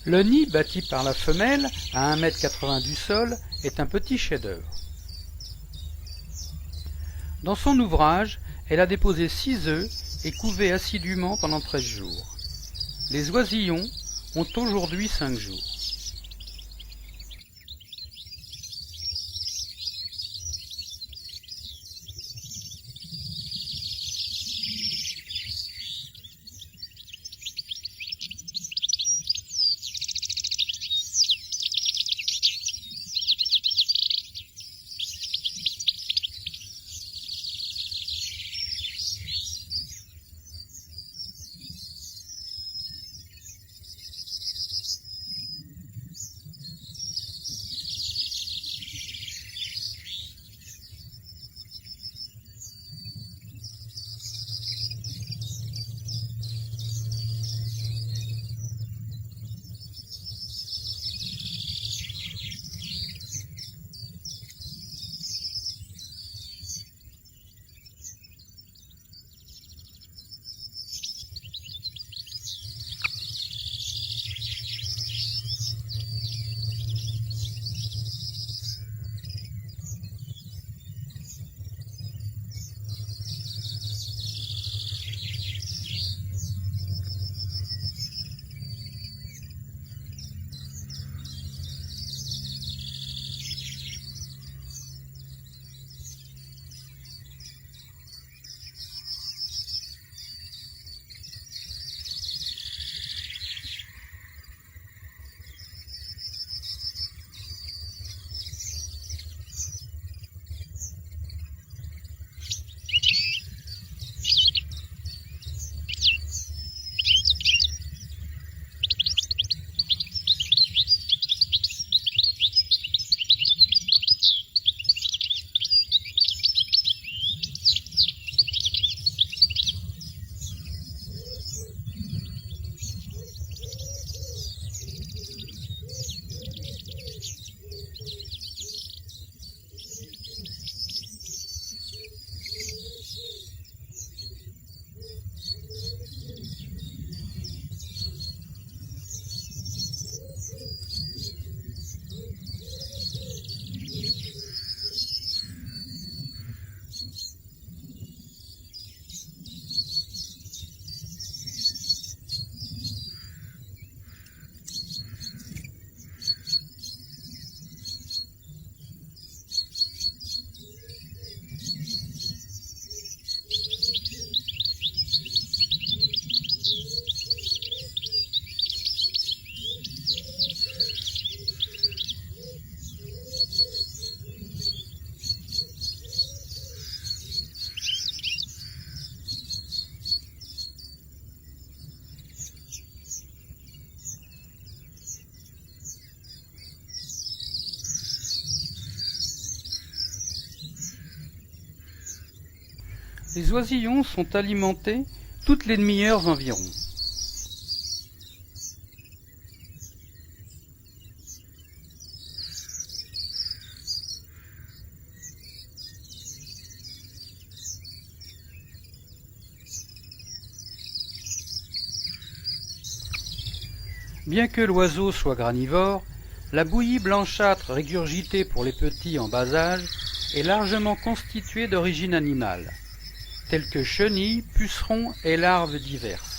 Le nid bâti par la femelle, à 1,80 m du sol, est un petit chef-d'œuvre. Dans son ouvrage, elle a déposé 6 œufs et couvé assidûment pendant 13 jours. Les oisillons ont aujourd'hui 5 jours. Les oisillons sont alimentés toutes les demi-heures environ. Bien que l'oiseau soit granivore, la bouillie blanchâtre régurgitée pour les petits en bas âge est largement constituée d'origine animale, telles que chenilles, pucerons et larves diverses.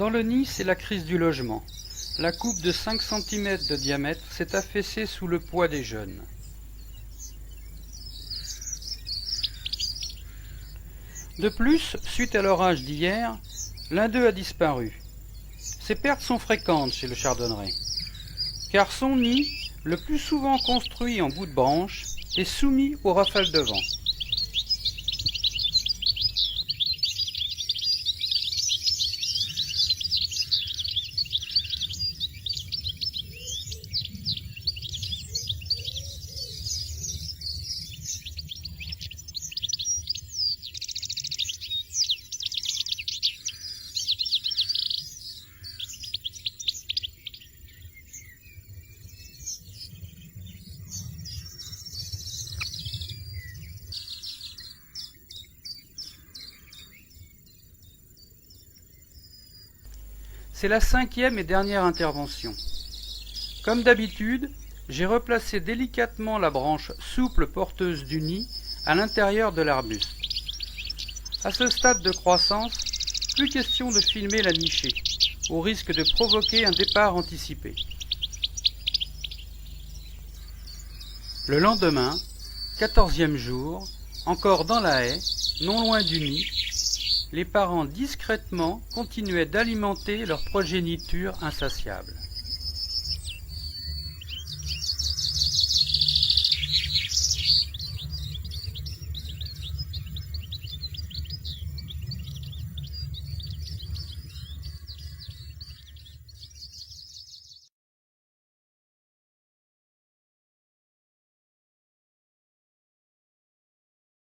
Dans le nid, c'est la crise du logement. La coupe de 5 cm de diamètre s'est affaissée sous le poids des jeunes. De plus, suite à l'orage d'hier, l'un d'eux a disparu. Ces pertes sont fréquentes chez le chardonneret, car son nid, le plus souvent construit en bout de branche, est soumis aux rafales de vent. C'est la 5e et dernière intervention. Comme d'habitude, j'ai replacé délicatement la branche souple porteuse du nid à l'intérieur de l'arbuste. À ce stade de croissance, plus question de filmer la nichée, au risque de provoquer un départ anticipé. Le lendemain, 14e jour, encore dans la haie, non loin du nid, les parents discrètement continuaient d'alimenter leur progéniture insatiable.